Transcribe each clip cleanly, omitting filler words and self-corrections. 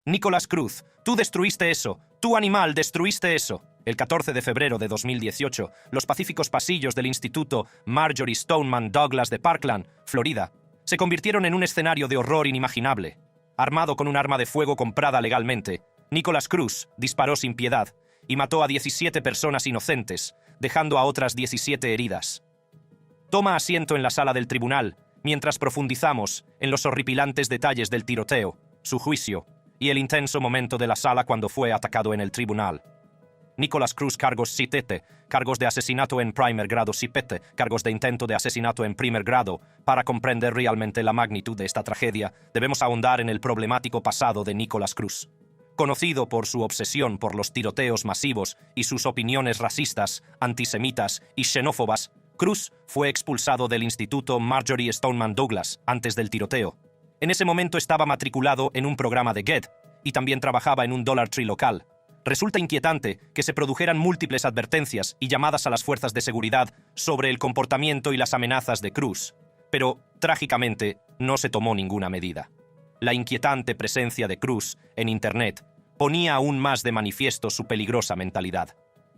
Nicholas Cruz, tú destruiste eso. Tú, animal, destruiste eso. El 14 de febrero de 2018, los pacíficos pasillos del Instituto Marjory Stoneman Douglas de Parkland, Florida, se convirtieron en un escenario de horror inimaginable. Armado con un arma de fuego comprada legalmente, Nicholas Cruz disparó sin piedad y mató a 17 personas inocentes, dejando a otras 17 heridas. Toma asiento en la sala del tribunal mientras profundizamos en los horripilantes detalles del tiroteo, su juicio y el intenso momento de la sala cuando fue atacado en el tribunal. Nicholas Cruz, cargos 7, cargos de asesinato en primer grado 7, cargos de intento de asesinato en primer grado. Para comprender realmente la magnitud de esta tragedia, debemos ahondar en el problemático pasado de Nicholas Cruz. Conocido por su obsesión por los tiroteos masivos y sus opiniones racistas, antisemitas y xenófobas, Cruz fue expulsado del Instituto Marjory Stoneman Douglas antes del tiroteo. En ese momento estaba matriculado en un programa de GED y también trabajaba en un Dollar Tree local. Resulta inquietante que se produjeran múltiples advertencias y llamadas a las fuerzas de seguridad sobre el comportamiento y las amenazas de Cruz, pero, trágicamente, no se tomó ninguna medida. La inquietante presencia de Cruz en Internet ponía aún más de manifiesto su peligrosa mentalidad.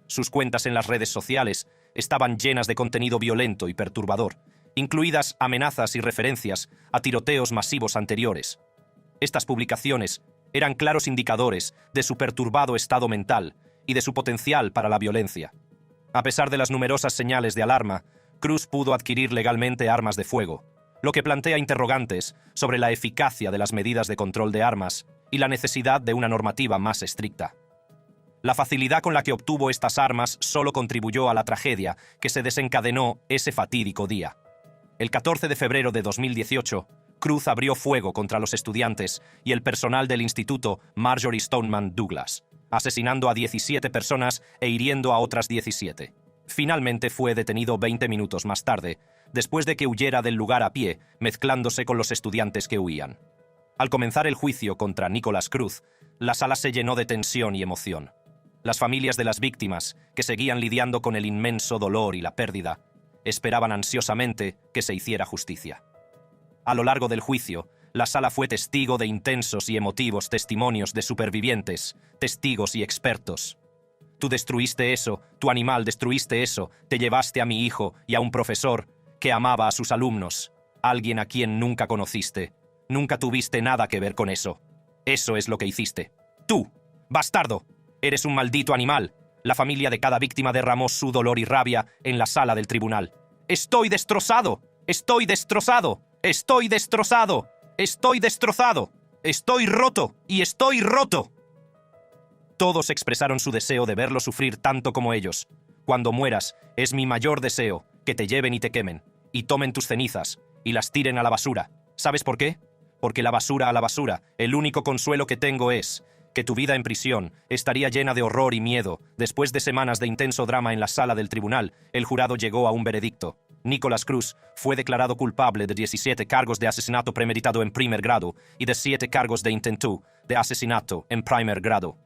Sus cuentas en las redes sociales estaban llenas de contenido violento y perturbador, incluidas amenazas y referencias a tiroteos masivos anteriores. Estas publicaciones eran claros indicadores de su perturbado estado mental y de su potencial para la violencia. A pesar de las numerosas señales de alarma, Cruz pudo adquirir legalmente armas de fuego, lo que plantea interrogantes sobre la eficacia de las medidas de control de armas y la necesidad de una normativa más estricta. La facilidad con la que obtuvo estas armas solo contribuyó a la tragedia que se desencadenó ese fatídico día. El 14 de febrero de 2018, Cruz abrió fuego contra los estudiantes y el personal del Instituto Marjory Stoneman Douglas, asesinando a 17 personas e hiriendo a otras 17. Finalmente fue detenido 20 minutos más tarde, después de que huyera del lugar a pie, mezclándose con los estudiantes que huían. Al comenzar el juicio contra Nicholas Cruz, la sala se llenó de tensión y emoción. Las familias de las víctimas, que seguían lidiando con el inmenso dolor y la pérdida, esperaban ansiosamente que se hiciera justicia. A lo largo del juicio, la sala fue testigo de intensos y emotivos testimonios de supervivientes, testigos y expertos. Tú destruiste eso, tu animal destruiste eso, te llevaste a mi hijo y a un profesor que amaba a sus alumnos, alguien a quien nunca conociste. Nunca tuviste nada que ver con eso. Eso es lo que hiciste. ¡Tú, bastardo! Eres un maldito animal. La familia de cada víctima derramó su dolor y rabia en la sala del tribunal. ¡Estoy destrozado! ¡Estoy destrozado! ¡Estoy destrozado! ¡Estoy destrozado! ¡Estoy roto! ¡Y estoy roto! Todos expresaron su deseo de verlo sufrir tanto como ellos. Cuando mueras, es mi mayor deseo que te lleven y te quemen, y tomen tus cenizas, y las tiren a la basura. ¿Sabes por qué? Porque la basura a la basura, el único consuelo que tengo es que tu vida en prisión estaría llena de horror y miedo. Después de semanas de intenso drama en la sala del tribunal, el jurado llegó a un veredicto. Nicholas Cruz fue declarado culpable de 17 cargos de asesinato premeditado en primer grado y de 7 cargos de intento de asesinato en primer grado.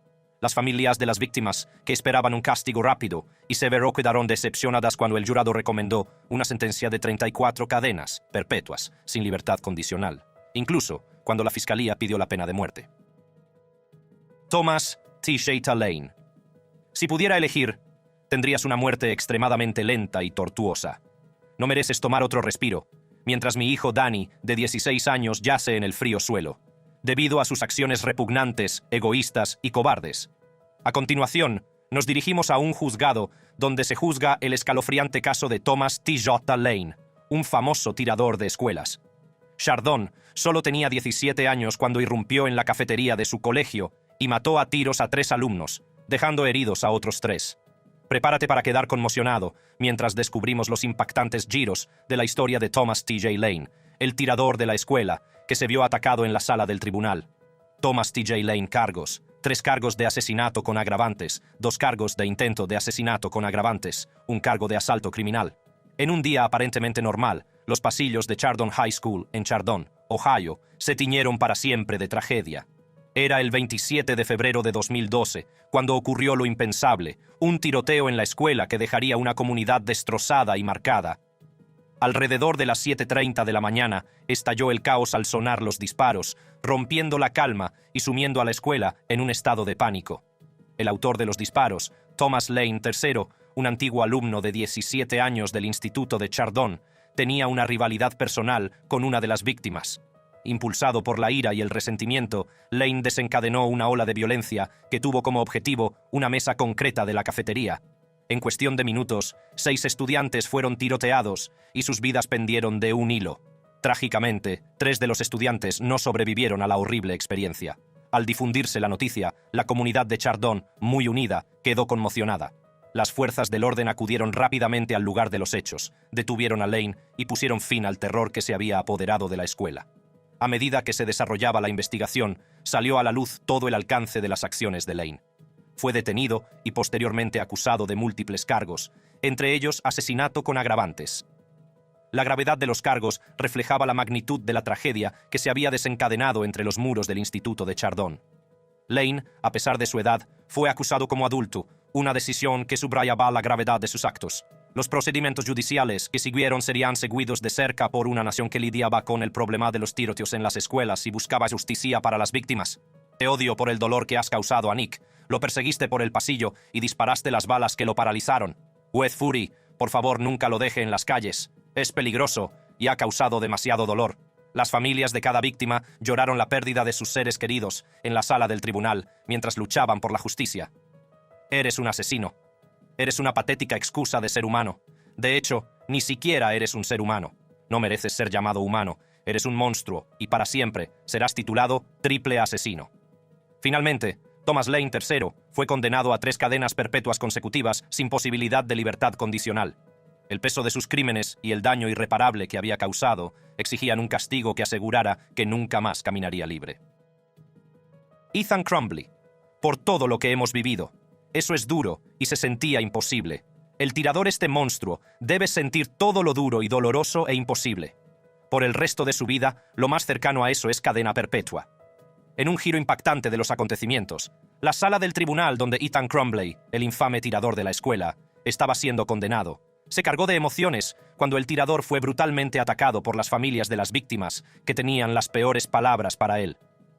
Las familias de las víctimas, que esperaban un castigo rápido y severo, quedaron decepcionadas cuando el jurado recomendó una sentencia de 34 cadenas perpetuas sin libertad condicional, incluso cuando la fiscalía pidió la pena de muerte. Thomas Tisheta Lane. Si pudiera elegir, tendrías una muerte extremadamente lenta y tortuosa. No mereces tomar otro respiro, mientras mi hijo Danny, de 16 años, yace en el frío suelo, debido a sus acciones repugnantes, egoístas y cobardes. A continuación, nos dirigimos a un juzgado donde se juzga el escalofriante caso de Thomas Tisheta Lane, un famoso tirador de escuelas. Chardon solo tenía 17 años cuando irrumpió en la cafetería de su colegio y mató a tiros a 3 alumnos, dejando heridos a otros 3. Prepárate para quedar conmocionado mientras descubrimos los impactantes giros de la historia de Thomas T.J. Lane, el tirador de la escuela que se vio atacado en la sala del tribunal. Thomas T.J. Lane cargos: 3 cargos de asesinato con agravantes, 2 cargos de intento de asesinato con agravantes, 1 cargo de asalto criminal. En un día aparentemente normal, los pasillos de Chardon High School en Chardon, Ohio, se tiñeron para siempre de tragedia. Era el 27 de febrero de 2012, cuando ocurrió lo impensable, un tiroteo en la escuela que dejaría una comunidad destrozada y marcada. Alrededor de las 7:30 de la mañana estalló el caos al sonar los disparos, rompiendo la calma y sumiendo a la escuela en un estado de pánico. El autor de los disparos, Thomas Lane III, un antiguo alumno de 17 años del Instituto de Chardon, tenía una rivalidad personal con una de las víctimas. Impulsado por la ira y el resentimiento, Lane desencadenó una ola de violencia que tuvo como objetivo una mesa concreta de la cafetería. En cuestión de minutos, 6 estudiantes fueron tiroteados y sus vidas pendieron de un hilo. Trágicamente, 3 de los estudiantes no sobrevivieron a la horrible experiencia. Al difundirse la noticia, la comunidad de Chardon, muy unida, quedó conmocionada. Las fuerzas del orden acudieron rápidamente al lugar de los hechos, detuvieron a Lane y pusieron fin al terror que se había apoderado de la escuela. A medida que se desarrollaba la investigación, salió a la luz todo el alcance de las acciones de Lane. Fue detenido y posteriormente acusado de múltiples cargos, entre ellos asesinato con agravantes. La gravedad de los cargos reflejaba la magnitud de la tragedia que se había desencadenado entre los muros del Instituto de Chardon. Lane, a pesar de su edad, fue acusado como adulto, una decisión que subrayaba la gravedad de sus actos. Los procedimientos judiciales que siguieron serían seguidos de cerca por una nación que lidiaba con el problema de los tiroteos en las escuelas y buscaba justicia para las víctimas. Te odio por el dolor que has causado a Nick. Lo perseguiste por el pasillo y disparaste las balas que lo paralizaron. Wes Fury, por favor, nunca lo deje en las calles. Es peligroso y ha causado demasiado dolor. Las familias de cada víctima lloraron la pérdida de sus seres queridos en la sala del tribunal mientras luchaban por la justicia. Eres un asesino. Eres una patética excusa de ser humano. De hecho, ni siquiera eres un ser humano. No mereces ser llamado humano. Eres un monstruo y para siempre serás titulado triple asesino. Finalmente, Thomas Lane III fue condenado a 3 cadenas perpetuas consecutivas sin posibilidad de libertad condicional. El peso de sus crímenes y el daño irreparable que había causado exigían un castigo que asegurara que nunca más caminaría libre. Ethan Crumbley. Por todo lo que hemos vivido. Eso es duro y se sentía imposible. El tirador, este monstruo, debe sentir todo lo duro y doloroso e imposible. Por el resto de su vida, lo más cercano a eso es cadena perpetua. En un giro impactante de los acontecimientos, la sala del tribunal donde Ethan Crumbley, el infame tirador de la escuela, estaba siendo condenado, se cargó de emociones cuando el tirador fue brutalmente atacado por las familias de las víctimas que tenían las peores palabras para él.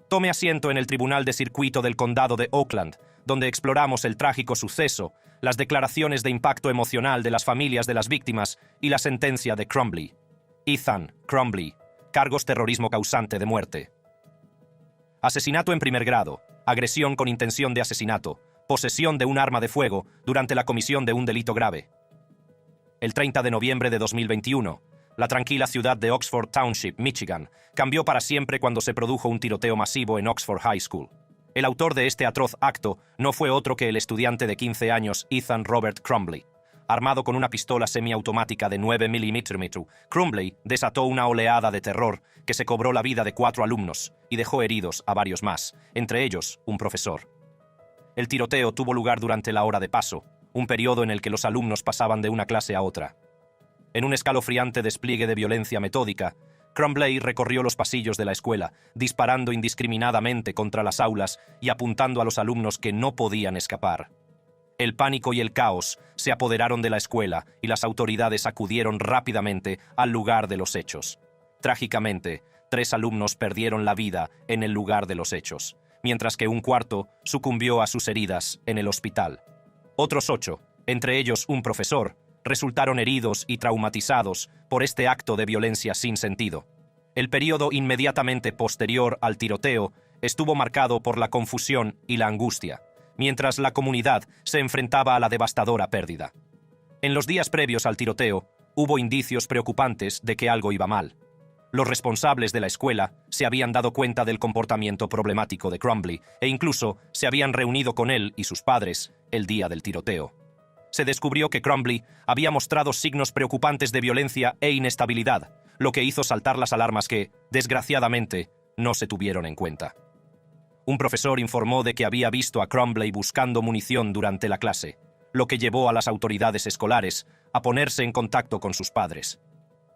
Tome asiento en el Tribunal de Circuito del Condado de Oakland, donde exploramos el trágico suceso, las declaraciones de impacto emocional de las familias de las víctimas y la sentencia de Crumbley. Ethan Crumbley, cargos terrorismo causante de muerte. Asesinato en primer grado, agresión con intención de asesinato, posesión de un arma de fuego durante la comisión de un delito grave. El 30 de noviembre de 2021, la tranquila ciudad de Oxford Township, Michigan, cambió para siempre cuando se produjo un tiroteo masivo en Oxford High School. El autor de este atroz acto no fue otro que el estudiante de 15 años Ethan Robert Crumbley. Armado con una pistola semiautomática de 9 mm, Crumbley desató una oleada de terror que se cobró la vida de 4 alumnos y dejó heridos a varios más, entre ellos un profesor. El tiroteo tuvo lugar durante la hora de paso, un periodo en el que los alumnos pasaban de una clase a otra. En un escalofriante despliegue de violencia metódica, Crumbley recorrió los pasillos de la escuela, disparando indiscriminadamente contra las aulas y apuntando a los alumnos que no podían escapar. El pánico y el caos se apoderaron de la escuela y las autoridades acudieron rápidamente al lugar de los hechos. Trágicamente, 3 alumnos perdieron la vida en el lugar de los hechos, mientras que un cuarto sucumbió a sus heridas en el hospital. Otros 8, entre ellos un profesor, resultaron heridos y traumatizados por este acto de violencia sin sentido. El período inmediatamente posterior al tiroteo estuvo marcado por la confusión y la angustia, mientras la comunidad se enfrentaba a la devastadora pérdida. En los días previos al tiroteo, hubo indicios preocupantes de que algo iba mal. Los responsables de la escuela se habían dado cuenta del comportamiento problemático de Crumbley e incluso se habían reunido con él y sus padres el día del tiroteo. Se descubrió que Crumbley había mostrado signos preocupantes de violencia e inestabilidad, lo que hizo saltar las alarmas que, desgraciadamente, no se tuvieron en cuenta. Un profesor informó de que había visto a Crumbley buscando munición durante la clase, lo que llevó a las autoridades escolares a ponerse en contacto con sus padres.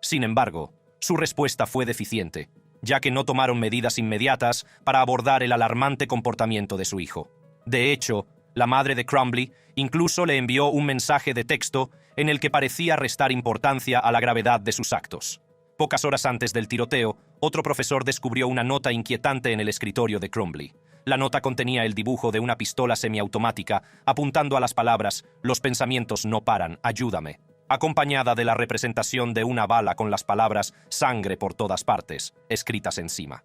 Sin embargo, su respuesta fue deficiente, ya que no tomaron medidas inmediatas para abordar el alarmante comportamiento de su hijo. De hecho, La madre de Crumbley incluso le envió un mensaje de texto en el que parecía restar importancia a la gravedad de sus actos. Pocas horas antes del tiroteo, otro profesor descubrió una nota inquietante en el escritorio de Crumbley. La nota contenía el dibujo de una pistola semiautomática apuntando a las palabras «Los pensamientos no paran, ayúdame», acompañada de la representación de una bala con las palabras «Sangre por todas partes», escritas encima.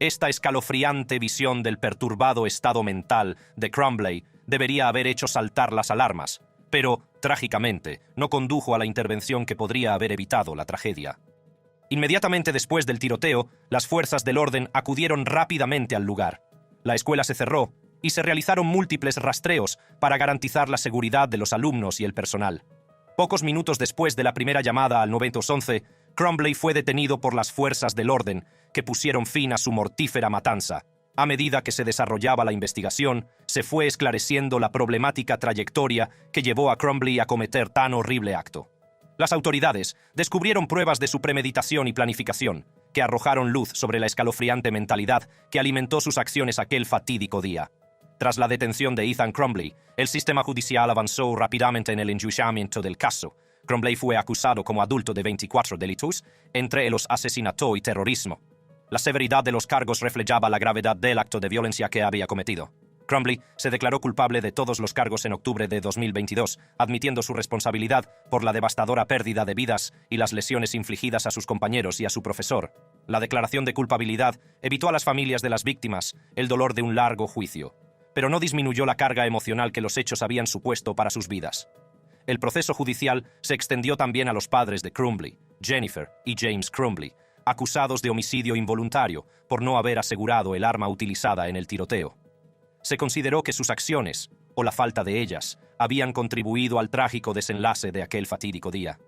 Esta escalofriante visión del perturbado estado mental de Crumbley debería haber hecho saltar las alarmas, pero, trágicamente, no condujo a la intervención que podría haber evitado la tragedia. Inmediatamente después del tiroteo, las fuerzas del orden acudieron rápidamente al lugar. La escuela se cerró y se realizaron múltiples rastreos para garantizar la seguridad de los alumnos y el personal. Pocos minutos después de la primera llamada al 911, Crumbley fue detenido por las fuerzas del orden, que pusieron fin a su mortífera matanza. A medida que se desarrollaba la investigación, se fue esclareciendo la problemática trayectoria que llevó a Crumbley a cometer tan horrible acto. Las autoridades descubrieron pruebas de su premeditación y planificación, que arrojaron luz sobre la escalofriante mentalidad que alimentó sus acciones aquel fatídico día. Tras la detención de Ethan Crumbley, el sistema judicial avanzó rápidamente en el enjuiciamiento del caso. Crumbley fue acusado como adulto de 24 delitos, entre ellos asesinato y terrorismo. La severidad de los cargos reflejaba la gravedad del acto de violencia que había cometido. Crumbley se declaró culpable de todos los cargos en octubre de 2022, admitiendo su responsabilidad por la devastadora pérdida de vidas y las lesiones infligidas a sus compañeros y a su profesor. La declaración de culpabilidad evitó a las familias de las víctimas el dolor de un largo juicio, pero no disminuyó la carga emocional que los hechos habían supuesto para sus vidas. El proceso judicial se extendió también a los padres de Crumbley, Jennifer y James Crumbley, acusados de homicidio involuntario por no haber asegurado el arma utilizada en el tiroteo. Se consideró que sus acciones, o la falta de ellas, habían contribuido al trágico desenlace de aquel fatídico día.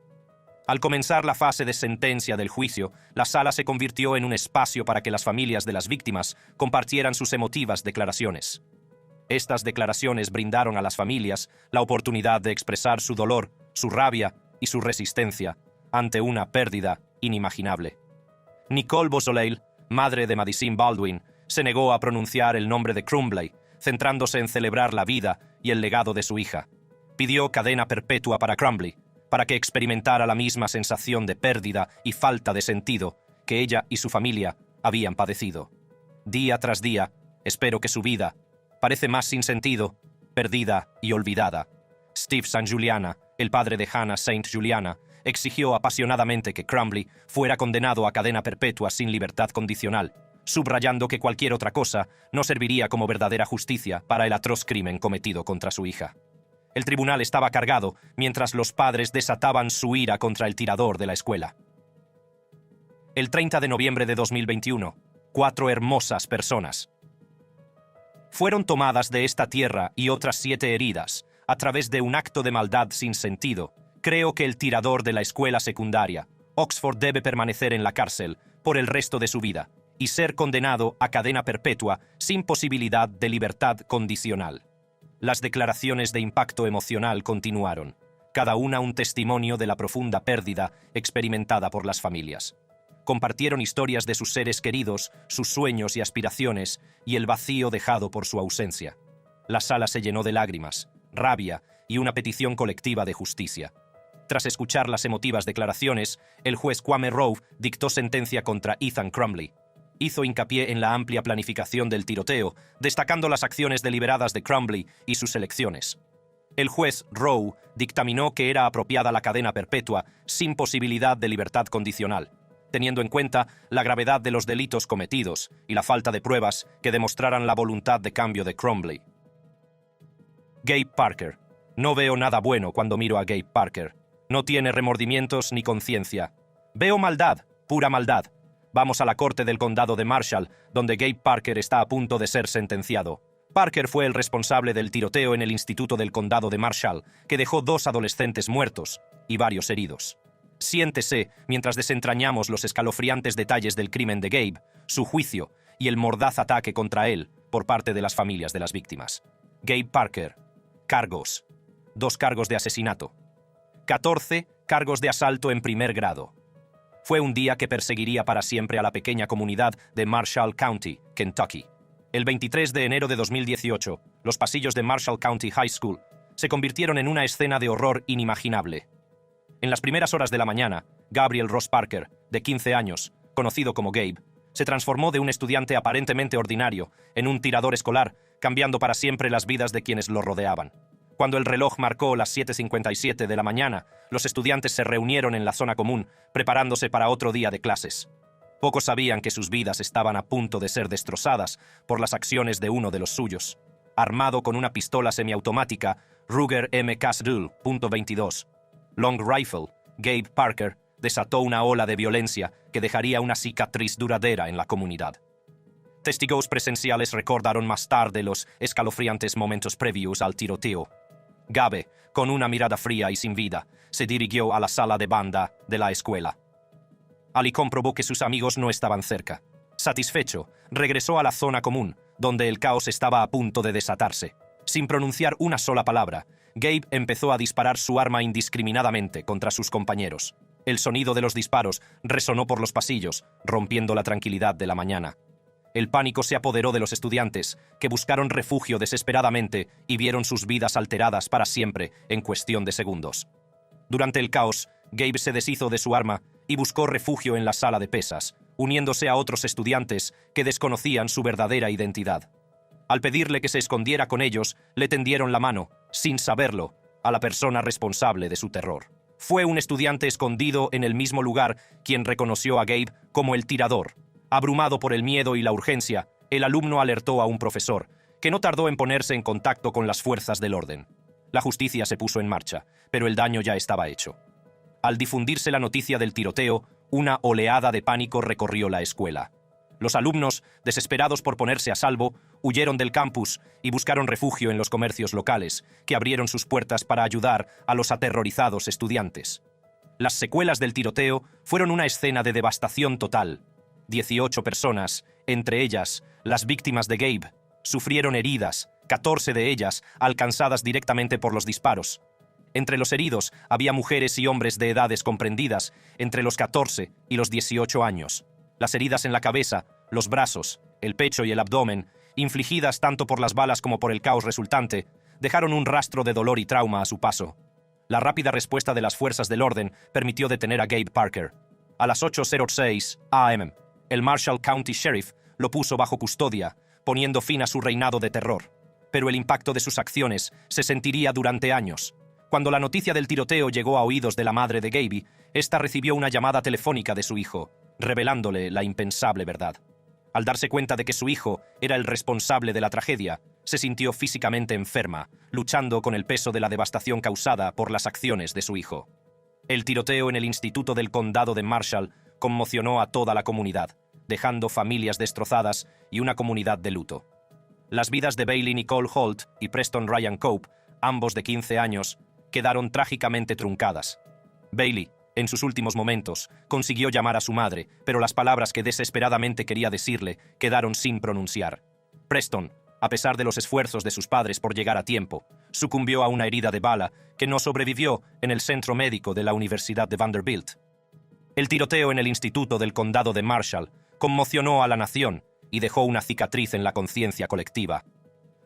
Al comenzar la fase de sentencia del juicio, la sala se convirtió en un espacio para que las familias de las víctimas compartieran sus emotivas declaraciones. Estas declaraciones brindaron a las familias la oportunidad de expresar su dolor, su rabia y su resistencia ante una pérdida inimaginable. Nicole Beausoleil, madre de Madisine Baldwin, se negó a pronunciar el nombre de Crumbley, centrándose en celebrar la vida y el legado de su hija. Pidió cadena perpetua para Crumbley, para que experimentara la misma sensación de pérdida y falta de sentido que ella y su familia habían padecido. Día tras día, espero que su vida parece más sin sentido, perdida y olvidada. Steve St. Juliana, el padre de Hannah St. Juliana, exigió apasionadamente que Crumbley fuera condenado a cadena perpetua sin libertad condicional, subrayando que cualquier otra cosa no serviría como verdadera justicia para el atroz crimen cometido contra su hija. El tribunal estaba cargado mientras los padres desataban su ira contra el tirador de la escuela. El 30 de noviembre de 2021, 4 hermosas personas fueron tomadas de esta tierra y otras 7 heridas a través de un acto de maldad sin sentido. Creo que el tirador de la escuela secundaria, Oxford, debe permanecer en la cárcel por el resto de su vida y ser condenado a cadena perpetua sin posibilidad de libertad condicional. Las declaraciones de impacto emocional continuaron, cada una un testimonio de la profunda pérdida experimentada por las familias. Compartieron historias de sus seres queridos, sus sueños y aspiraciones y el vacío dejado por su ausencia. La sala se llenó de lágrimas, rabia y una petición colectiva de justicia. Tras escuchar las emotivas declaraciones, el juez Kwame Rowe dictó sentencia contra Ethan Crumbley. Hizo hincapié en la amplia planificación del tiroteo, destacando las acciones deliberadas de Crumbley y sus elecciones. El juez Rowe dictaminó que era apropiada la cadena perpetua sin posibilidad de libertad condicional, teniendo en cuenta la gravedad de los delitos cometidos y la falta de pruebas que demostraran la voluntad de cambio de Crumbley. Gabe Parker. No veo nada bueno cuando miro a Gabe Parker. No tiene remordimientos ni conciencia. Veo maldad, pura maldad. Vamos a la corte del condado de Marshall, donde Gabe Parker está a punto de ser sentenciado. Parker fue el responsable del tiroteo en el instituto del condado de Marshall, que dejó 2 adolescentes muertos y varios heridos. Siéntese mientras desentrañamos los escalofriantes detalles del crimen de Gabe, su juicio y el mordaz ataque contra él por parte de las familias de las víctimas. Gabe Parker. Cargos. 2 cargos de asesinato. 14 cargos de asalto en primer grado. Fue un día que perseguiría para siempre a la pequeña comunidad de Marshall County, Kentucky. El 23 de enero de 2018, los pasillos de Marshall County High School se convirtieron en una escena de horror inimaginable. En las primeras horas de la mañana, Gabriel Ross Parker, de 15 años, conocido como Gabe, se transformó de un estudiante aparentemente ordinario en un tirador escolar, cambiando para siempre las vidas de quienes lo rodeaban. Cuando el reloj marcó las 7:57 de la mañana, los estudiantes se reunieron en la zona común, preparándose para otro día de clases. Pocos sabían que sus vidas estaban a punto de ser destrozadas por las acciones de uno de los suyos. Armado con una pistola semiautomática Ruger MK .22 Long Rifle, Gabe Parker desató una ola de violencia que dejaría una cicatriz duradera en la comunidad. Testigos presenciales recordaron más tarde los escalofriantes momentos previos al tiroteo. Gabe, con una mirada fría y sin vida, se dirigió a la sala de banda de la escuela. Ali comprobó que sus amigos no estaban cerca. Satisfecho, regresó a la zona común, donde el caos estaba a punto de desatarse. Sin pronunciar una sola palabra, Gabe empezó a disparar su arma indiscriminadamente contra sus compañeros. El sonido de los disparos resonó por los pasillos, rompiendo la tranquilidad de la mañana. El pánico se apoderó de los estudiantes, que buscaron refugio desesperadamente y vieron sus vidas alteradas para siempre en cuestión de segundos. Durante el caos, Gabe se deshizo de su arma y buscó refugio en la sala de pesas, uniéndose a otros estudiantes que desconocían su verdadera identidad. Al pedirle que se escondiera con ellos, le tendieron la mano, sin saberlo, a la persona responsable de su terror. Fue un estudiante escondido en el mismo lugar quien reconoció a Gabe como el tirador. Abrumado por el miedo y la urgencia, el alumno alertó a un profesor, que no tardó en ponerse en contacto con las fuerzas del orden. La justicia se puso en marcha, pero el daño ya estaba hecho. Al difundirse la noticia del tiroteo, una oleada de pánico recorrió la escuela. Los alumnos, desesperados por ponerse a salvo, huyeron del campus y buscaron refugio en los comercios locales, que abrieron sus puertas para ayudar a los aterrorizados estudiantes. Las secuelas del tiroteo fueron una escena de devastación total. 18 personas, entre ellas las víctimas de Gabe, sufrieron heridas, 14 de ellas alcanzadas directamente por los disparos. Entre los heridos había mujeres y hombres de edades comprendidas entre los 14 y los 18 años. Las heridas en la cabeza, los brazos, el pecho y el abdomen, infligidas tanto por las balas como por el caos resultante, dejaron un rastro de dolor y trauma a su paso. La rápida respuesta de las fuerzas del orden permitió detener a Gabe Parker. A las 8:06 a.m., el Marshall County Sheriff lo puso bajo custodia, poniendo fin a su reinado de terror. Pero el impacto de sus acciones se sentiría durante años. Cuando la noticia del tiroteo llegó a oídos de la madre de Gabe, esta recibió una llamada telefónica de su hijo, revelándole la impensable verdad. Al darse cuenta de que su hijo era el responsable de la tragedia, se sintió físicamente enferma, luchando con el peso de la devastación causada por las acciones de su hijo. El tiroteo en el Instituto del Condado de Marshall conmocionó a toda la comunidad, dejando familias destrozadas y una comunidad de luto. Las vidas de Bailey Nicole Holt y Preston Ryan Cope, ambos de 15 años, quedaron trágicamente truncadas. Bailey, en sus últimos momentos, consiguió llamar a su madre, pero las palabras que desesperadamente quería decirle quedaron sin pronunciar. Preston, a pesar de los esfuerzos de sus padres por llegar a tiempo, sucumbió a una herida de bala que no sobrevivió en el centro médico de la Universidad de Vanderbilt. El tiroteo en el Instituto del Condado de Marshall conmocionó a la nación y dejó una cicatriz en la conciencia colectiva.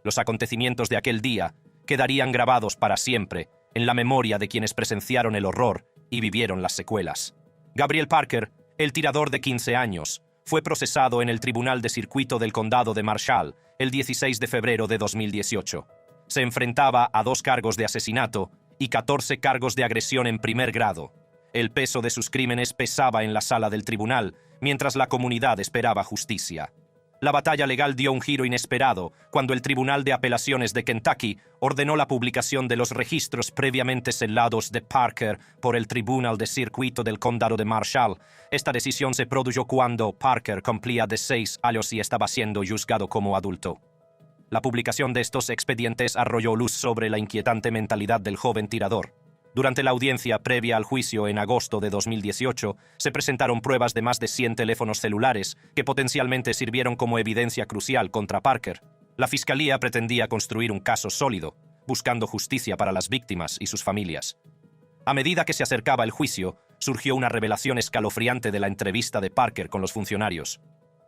Los acontecimientos de aquel día quedarían grabados para siempre en la memoria de quienes presenciaron el horror y vivieron las secuelas. Gabriel Parker, el tirador de 15 años, fue procesado en el Tribunal de Circuito del Condado de Marshall el 16 de febrero de 2018. Se enfrentaba a 2 cargos de asesinato y 14 cargos de agresión en primer grado. El peso de sus crímenes pesaba en la sala del tribunal, mientras la comunidad esperaba justicia. La batalla legal dio un giro inesperado cuando el Tribunal de Apelaciones de Kentucky ordenó la publicación de los registros previamente selados de Parker por el Tribunal de Circuito del Condado de Marshall. Esta decisión se produjo cuando Parker cumplía 16 años y estaba siendo juzgado como adulto. La publicación de estos expedientes arrojó luz sobre la inquietante mentalidad del joven tirador. Durante la audiencia previa al juicio en agosto de 2018, se presentaron pruebas de más de 100 teléfonos celulares que potencialmente sirvieron como evidencia crucial contra Parker. La fiscalía pretendía construir un caso sólido, buscando justicia para las víctimas y sus familias. A medida que se acercaba el juicio, surgió una revelación escalofriante de la entrevista de Parker con los funcionarios.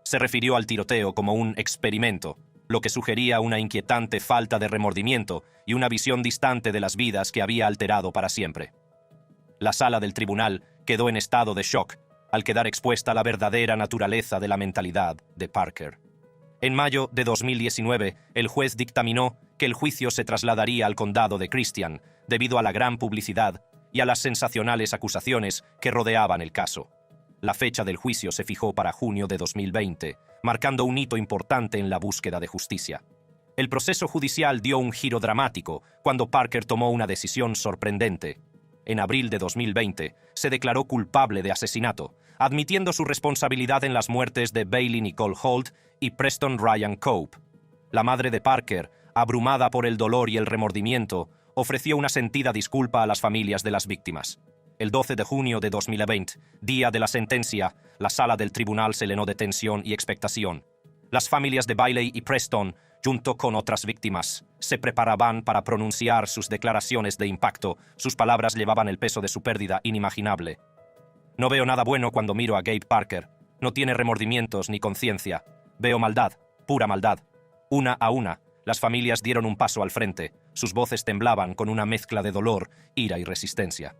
Se refirió al tiroteo como un experimento, lo que sugería una inquietante falta de remordimiento y una visión distante de las vidas que había alterado para siempre. La sala del tribunal quedó en estado de shock al quedar expuesta la verdadera naturaleza de la mentalidad de Parker. En mayo de 2019, el juez dictaminó que el juicio se trasladaría al condado de Christian debido a la gran publicidad y a las sensacionales acusaciones que rodeaban el caso. La fecha del juicio se fijó para junio de 2020, marcando un hito importante en la búsqueda de justicia. El proceso judicial dio un giro dramático cuando Parker tomó una decisión sorprendente. En abril de 2020, se declaró culpable de asesinato, admitiendo su responsabilidad en las muertes de Bailey Nicole Holt y Preston Ryan Cope. La madre de Parker, abrumada por el dolor y el remordimiento, ofreció una sentida disculpa a las familias de las víctimas. El 12 de junio de 2020, día de la sentencia, la sala del tribunal se llenó de tensión y expectación. Las familias de Bailey y Preston, junto con otras víctimas, se preparaban para pronunciar sus declaraciones de impacto. Sus palabras llevaban el peso de su pérdida inimaginable. No veo nada bueno cuando miro a Gabe Parker. No tiene remordimientos ni conciencia. Veo maldad, pura maldad. Una a una, las familias dieron un paso al frente. Sus voces temblaban con una mezcla de dolor, ira y resistencia.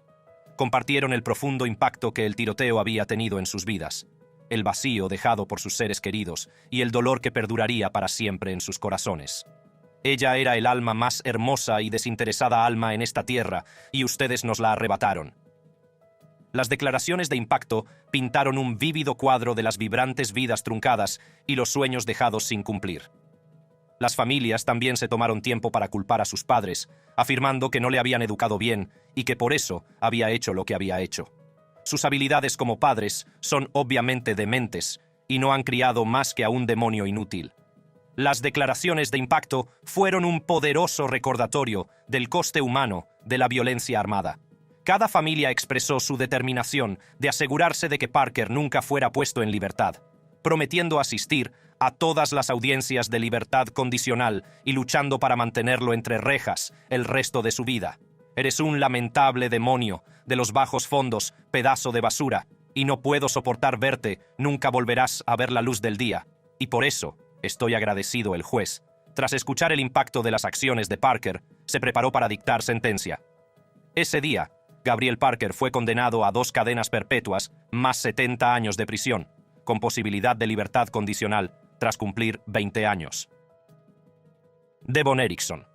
Compartieron el profundo impacto que el tiroteo había tenido en sus vidas, el vacío dejado por sus seres queridos y el dolor que perduraría para siempre en sus corazones. Ella era el alma más hermosa y desinteresada alma en esta tierra, y ustedes nos la arrebataron. Las declaraciones de impacto pintaron un vívido cuadro de las vibrantes vidas truncadas y los sueños dejados sin cumplir. Las familias también se tomaron tiempo para culpar a sus padres, afirmando que no le habían educado bien y que por eso había hecho lo que había hecho. Sus habilidades como padres son obviamente dementes y no han criado más que a un demonio inútil. Las declaraciones de impacto fueron un poderoso recordatorio del coste humano de la violencia armada. Cada familia expresó su determinación de asegurarse de que Parker nunca fuera puesto en libertad, prometiendo asistir a todas las audiencias de libertad condicional y luchando para mantenerlo entre rejas el resto de su vida. Eres un lamentable demonio de los bajos fondos, pedazo de basura, y no puedo soportar verte, nunca volverás a ver la luz del día. Y por eso estoy agradecido. El juez, tras escuchar el impacto de las acciones de Parker, se preparó para dictar sentencia. Ese día, Gabriel Parker fue condenado a 2 cadenas perpetuas más 70 años de prisión, con posibilidad de libertad condicional tras cumplir 20 años. Devon Erickson.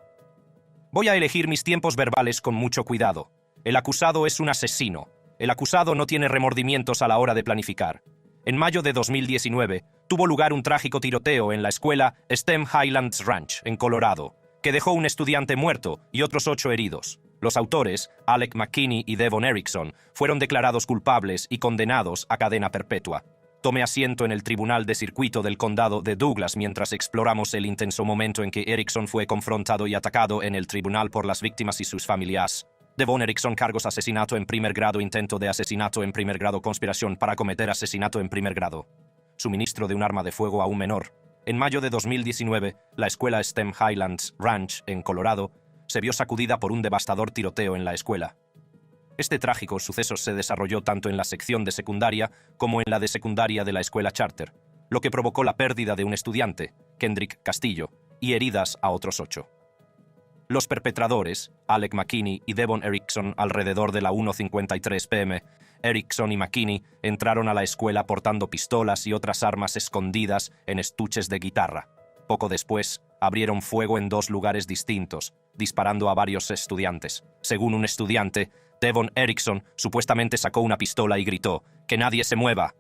Voy a elegir mis tiempos verbales con mucho cuidado. El acusado es un asesino. El acusado no tiene remordimientos a la hora de planificar. En mayo de 2019, tuvo lugar un trágico tiroteo en la escuela STEM Highlands Ranch, en Colorado, que dejó un estudiante muerto y otros 8 heridos. Los autores, Alec McKinney y Devon Erickson, fueron declarados culpables y condenados a cadena perpetua. Tomé asiento en el Tribunal de Circuito del Condado de Douglas mientras exploramos el intenso momento en que Erickson fue confrontado y atacado en el tribunal por las víctimas y sus familias. Devon Erickson cargos asesinato en primer grado, intento de asesinato en primer grado, conspiración para cometer asesinato en primer grado. Suministro de un arma de fuego a un menor. En mayo de 2019, la escuela STEM Highlands Ranch, en Colorado, se vio sacudida por un devastador tiroteo en la escuela. Este trágico suceso se desarrolló tanto en la sección de secundaria como en la de secundaria de la escuela charter, lo que provocó la pérdida de un estudiante, Kendrick Castillo, y heridas a otros 8. Los perpetradores, Alec McKinney y Devon Erickson, alrededor de la 1:53 p.m., Erickson y McKinney entraron a la escuela portando pistolas y otras armas escondidas en estuches de guitarra. Poco después, abrieron fuego en 2 lugares distintos, disparando a varios estudiantes. Según un estudiante, Devon Erickson supuestamente sacó una pistola y gritó: «¡Que nadie se mueva!».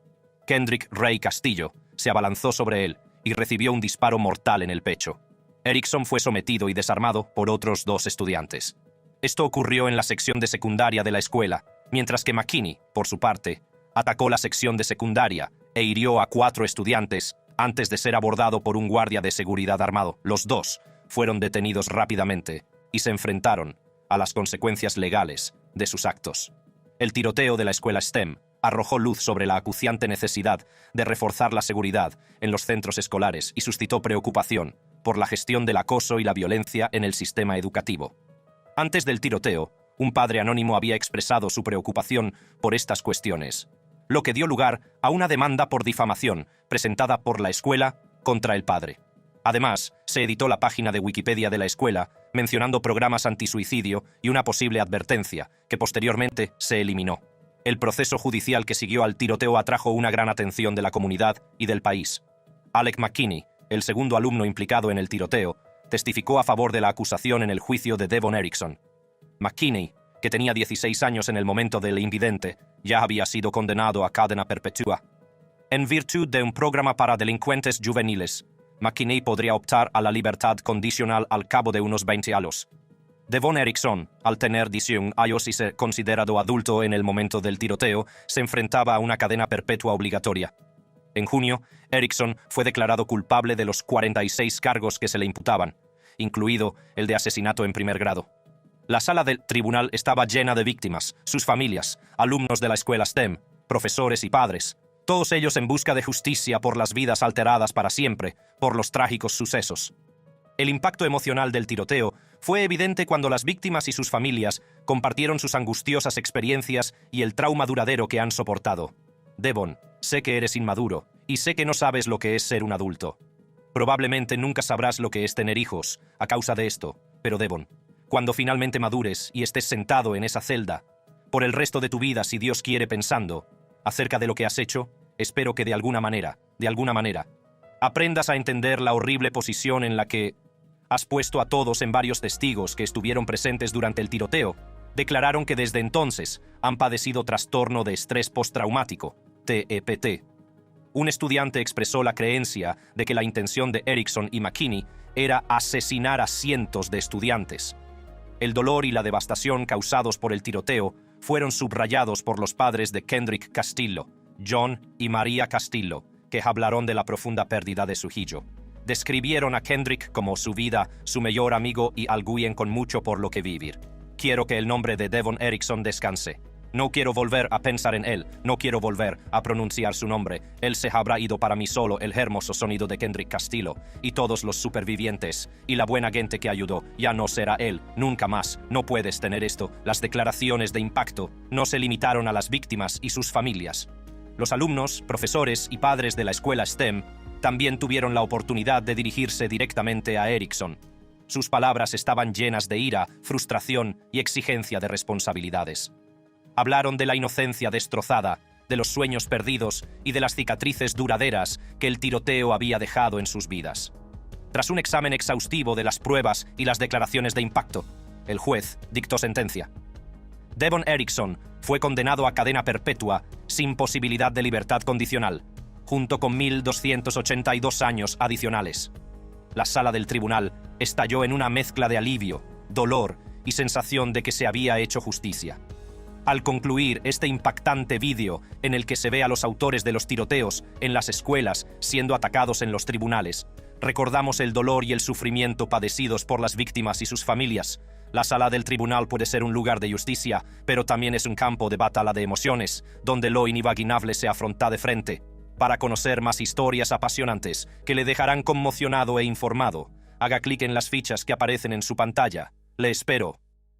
Kendrick Ray Castillo se abalanzó sobre él y recibió un disparo mortal en el pecho. Erickson fue sometido y desarmado por otros 2 estudiantes. Esto ocurrió en la sección de secundaria de la escuela, mientras que McKinney, por su parte, atacó la sección de secundaria e hirió a 4 estudiantes antes de ser abordado por un guardia de seguridad armado. Los 2 fueron detenidos rápidamente y se enfrentaron a las consecuencias legales de sus actos. El tiroteo de la escuela STEM arrojó luz sobre la acuciante necesidad de reforzar la seguridad en los centros escolares y suscitó preocupación por la gestión del acoso y la violencia en el sistema educativo. Antes del tiroteo, un padre anónimo había expresado su preocupación por estas cuestiones, lo que dio lugar a una demanda por difamación presentada por la escuela contra el padre. Además, se editó la página de Wikipedia de la escuela, mencionando programas antisuicidio y una posible advertencia, que posteriormente se eliminó. El proceso judicial que siguió al tiroteo atrajo una gran atención de la comunidad y del país. Alec McKinney, el segundo alumno implicado en el tiroteo, testificó a favor de la acusación en el juicio de Devon Erickson. McKinney, que tenía 16 años en el momento del incidente, ya había sido condenado a cadena perpetua. En virtud de un programa para delincuentes juveniles, McKinney podría optar a la libertad condicional al cabo de unos 20 años. Devon Erickson, al tener 18 años y ser considerado adulto en el momento del tiroteo, se enfrentaba a una cadena perpetua obligatoria. En junio, Erickson fue declarado culpable de los 46 cargos que se le imputaban, incluido el de asesinato en primer grado. La sala del tribunal estaba llena de víctimas, sus familias, alumnos de la escuela STEM, profesores y padres, todos ellos en busca de justicia por las vidas alteradas para siempre por los trágicos sucesos. El impacto emocional del tiroteo fue evidente cuando las víctimas y sus familias compartieron sus angustiosas experiencias y el trauma duradero que han soportado. Devon, sé que eres inmaduro y sé que no sabes lo que es ser un adulto. Probablemente nunca sabrás lo que es tener hijos a causa de esto, pero Devon, cuando finalmente madures y estés sentado en esa celda, por el resto de tu vida, si Dios quiere, pensando acerca de lo que has hecho, espero que de alguna manera, aprendas a entender la horrible posición en la que has puesto a todos. En varios testigos que estuvieron presentes durante el tiroteo declararon que desde entonces han padecido trastorno de estrés postraumático, TEPT. Un estudiante expresó la creencia de que la intención de Erickson y McKinney era asesinar a cientos de estudiantes. El dolor y la devastación causados por el tiroteo fueron subrayados por los padres de Kendrick Castillo, John y María Castillo, que hablaron de la profunda pérdida de su hijo. Describieron a Kendrick como su vida, su mejor amigo y alguien con mucho por lo que vivir. Quiero que el nombre de Devon Erickson descanse. No quiero volver a pensar en él, no quiero volver a pronunciar su nombre. Él se habrá ido, para mí solo el hermoso sonido de Kendrick Castillo y todos los supervivientes y la buena gente que ayudó. Ya no será él, nunca más. No puedes tener esto. Las declaraciones de impacto no se limitaron a las víctimas y sus familias. Los alumnos, profesores y padres de la escuela STEM también tuvieron la oportunidad de dirigirse directamente a Erickson. Sus palabras estaban llenas de ira, frustración y exigencia de responsabilidades. Hablaron de la inocencia destrozada, de los sueños perdidos y de las cicatrices duraderas que el tiroteo había dejado en sus vidas. Tras un examen exhaustivo de las pruebas y las declaraciones de impacto, el juez dictó sentencia. Devon Erickson fue condenado a cadena perpetua sin posibilidad de libertad condicional, junto con 1.282 años adicionales. La sala del tribunal estalló en una mezcla de alivio, dolor y sensación de que se había hecho justicia. Al concluir este impactante vídeo en el que se ve a los autores de los tiroteos en las escuelas siendo atacados en los tribunales, recordamos el dolor y el sufrimiento padecidos por las víctimas y sus familias. La sala del tribunal puede ser un lugar de justicia, pero también es un campo de batalla de emociones, donde lo inimaginable se afronta de frente. Para conocer más historias apasionantes que le dejarán conmocionado e informado, haga clic en las fichas que aparecen en su pantalla. Le espero.